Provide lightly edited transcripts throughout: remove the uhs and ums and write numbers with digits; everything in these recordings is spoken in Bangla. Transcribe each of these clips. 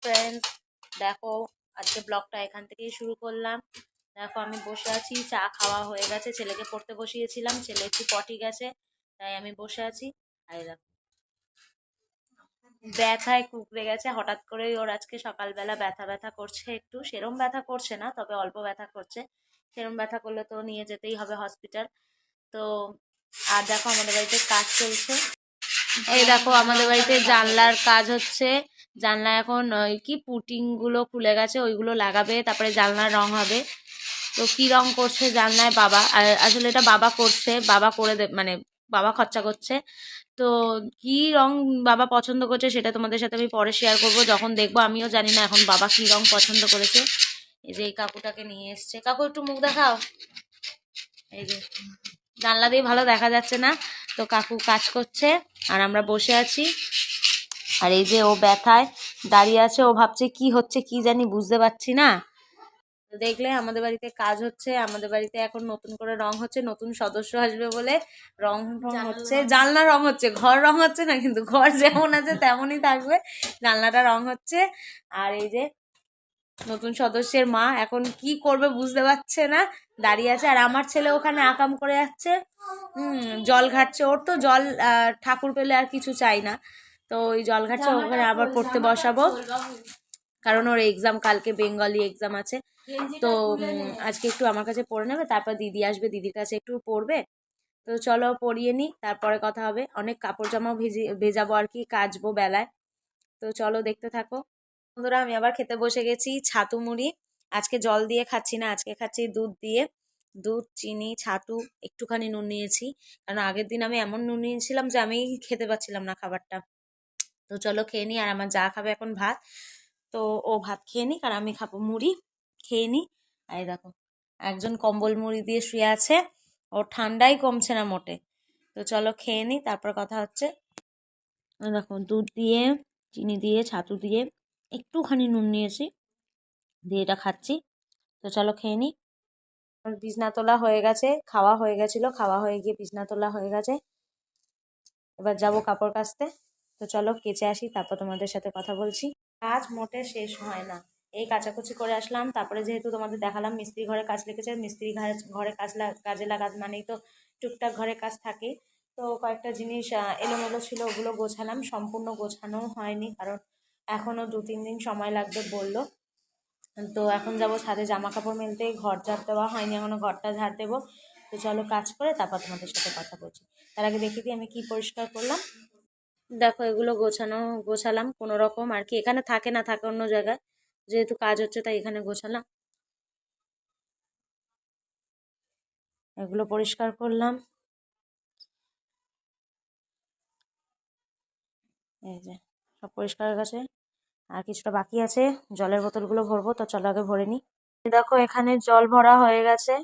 ফ্রেন্ডস, দেখো আজকে ব্লগটা এখান থেকেই শুরু করলাম। দেখো আমি বসে আছি, চা খাওয়া হয়ে গেছে, ছেলেকে পড়তে বসিয়েছিলাম, ছেলে একটু পটি গেছে, তাই আমি বসে আছি। আর দেখো ব্যথায় কুকড়ে গেছে, হঠাৎ করেই ওর আজকে সকালবেলা ব্যথা ব্যথা করছে, একটু সেরম ব্যথা করছে না, তবে অল্প ব্যথা করছে। সেরম ব্যথা করলে তো নিয়ে যেতেই হবে হসপিটাল। তো আর দেখো আমাদের বাড়িতে কাজ চলছে। এই দেখো আমাদের বাড়িতে জানলার কাজ হচ্ছে। জানলা এখন ওই কি পুটিং গুলো খুলে গেছে, ওইগুলো লাগাবে, তারপরে জানলার রং হবে। তো কি রং করছে জানলায় বাবা, আর আসলে এটা বাবা করছে, বাবা করে মানে বাবা খরচা করছে। তো কি রং বাবা পছন্দ করছে সেটা তোমাদের সাথে আমি পরে শেয়ার করব যখন দেখবো। আমিও জানি না এখন বাবা কি রং পছন্দ করেছে। এই যে এই কাকুটাকে নিয়ে এসছে, কাকু একটু মুখ দেখাও। এই যে জানলা দিয়ে ভালো দেখা যাচ্ছে না, তো কাকু কাজ করছে আর আমরা বসে আছি। আর এই যে ও ব্যথায় দাঁড়িয়ে আছে, ও ভাবছে কি হচ্ছে কি জানি, বুঝতে পারছি না। দেখলে আমাদের বাড়িতে কাজ হচ্ছে, আমাদের বাড়িতে এখন নতুন করে রং হচ্ছে, নতুন সদস্য আসবে বলে রং হচ্ছে, জানলা রং হচ্ছে, ঘর রং হচ্ছে না, কিন্তু ঘর যেমন আছে তেমনই থাকবে, জানলাটা রং হচ্ছে। আর এই যে নতুন সদস্যের মা এখন কি করবে বুঝতে পারছে না, দাঁড়িয়ে আছে। আর আমার ছেলে ওখানে আকাম করে যাচ্ছে, জল ঘাটছে। ওর তো জল ঠাকুর পেলে আর কিছু চাই না, তো ওই জল ঘাটছে, ওখানে আবার পড়তে বসাবো, কারণ ওর এক্সাম কালকে, বেঙ্গলি এক্সাম আছে। তো আজকে একটু আমার কাছে পড়ে নেবে, তারপর দিদি আসবে, দিদির কাছে একটু পড়বে। তো চলো পড়িয়ে নিই, তারপরে কথা হবে। অনেক কাপড় জামাও ভেজাবো আর কি, কাচবো বেলায়। তো চলো দেখতে থাকো বন্ধুরা। আমি আবার খেতে বসে গেছি ছাতু মুড়ি। আজকে জল দিয়ে খাচ্ছি না, আজকে খাচ্ছি দুধ দিয়ে। দুধ, চিনি, ছাতু, একটুখানি নুন নিয়েছি, কারণ আগের দিন আমি এমন নুন নিয়েছিলাম যে আমি খেতে পাচ্ছিলাম না খাবারটা। তো চলো খেয়ে নিই। আর আমার যা খাবে এখন ভাত, তো ও ভাত খেয়ে নিক আর আমি খাবো মুড়ি, খেয়ে নিই। আর দেখো একজন কম্বল মুড়ি দিয়ে শুয়ে আছে, ওর ঠান্ডাই কমছে না মোটে। তো চলো খেয়ে নিই, তারপর কথা হচ্ছে। দেখো দুধ দিয়ে, চিনি দিয়ে, ছাতু দিয়ে, একটুখানি নুন নিয়েছি, দিয়ে এটা খাচ্ছি। তো চলো খেয়ে নিই। বিছনা তোলা হয়ে গেছে, খাওয়া হয়ে গেছিল, খাওয়া হয়ে গিয়ে বিছনা তোলা হয়ে গেছে, এবার যাবো কাপড় কাচতে। তো চলো কেচে আসি, তারপর তোমাদের সাথে কথা বলছি। কাজ মোটে শেষ হয় না, এই কাচাকুচি করে আসলাম, তারপরে যেহেতু তোমাদের দেখালাম মিস্ত্রি ঘরে কাজ লেগেছে, মিস্ত্রি ঘরে কাজে লাগাত মানেই তো টুকটাক ঘরে কাজ থাকে। তো কয়েকটা জিনিস এলোমেলো ছিল, ওগুলো গোছালাম, সম্পূর্ণ গোছানো হয়নি, কারণ এখনও 2-3 দিন সময় লাগবে বললো। তো এখন যাবো ছাদে জামা কাপড় মেলতে, ঘর ঝাড় দেওয়া হয়নি এখনো, ঘরটা ঝাড় দেবো। তো চলো কাজ করে তারপর তোমাদের সাথে কথা বলছি। তার আগে দেখিয়ে দিই আমি কি পরিষ্কার করলাম। দেখো এগুলো গোছালাম কোনো রকম আর কি, এখানে থাকে না, থাকে অন্য জায়গায়, যেহেতু কাজ হচ্ছে তাই এখানে গোছালাম। এগুলো পরিষ্কার করলাম, এই যে সব পরিষ্কার হয়ে গেছে, আর কিছুটা বাকি আছে। জলের বোতলগুলো ভরবো, তো চলো আগে ভরে নিই। দেখো এখানে জল ভরা হয়ে গেছে,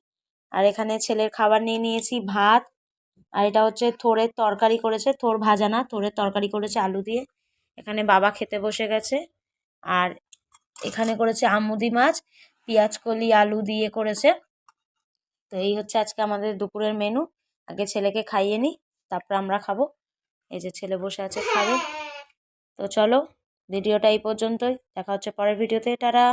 আর এখানে ছেলের খাবার নিয়ে নিয়েছি, ভাত। আর এটা হচ্ছে থোড়ের তরকারি করেছে, থোড় ভাজা না, থোড়ের তরকারি করেছে আলু দিয়ে। এখানে বাবা খেতে বসে গেছে। আর এখানে করেছে আমুদি মাছ, পেঁয়াজ কলি আলু দিয়ে করেছে। তো এই হচ্ছে আজকে আমাদের দুপুরের মেনু। আগে ছেলেকে খাইয়ে নিই, তারপর আমরা খাবো। এই যে ছেলে বসে আছে, খাবে। তো চলো ভিডিওটা এই পর্যন্তই, দেখা হচ্ছে পরের ভিডিওতে, টাটা।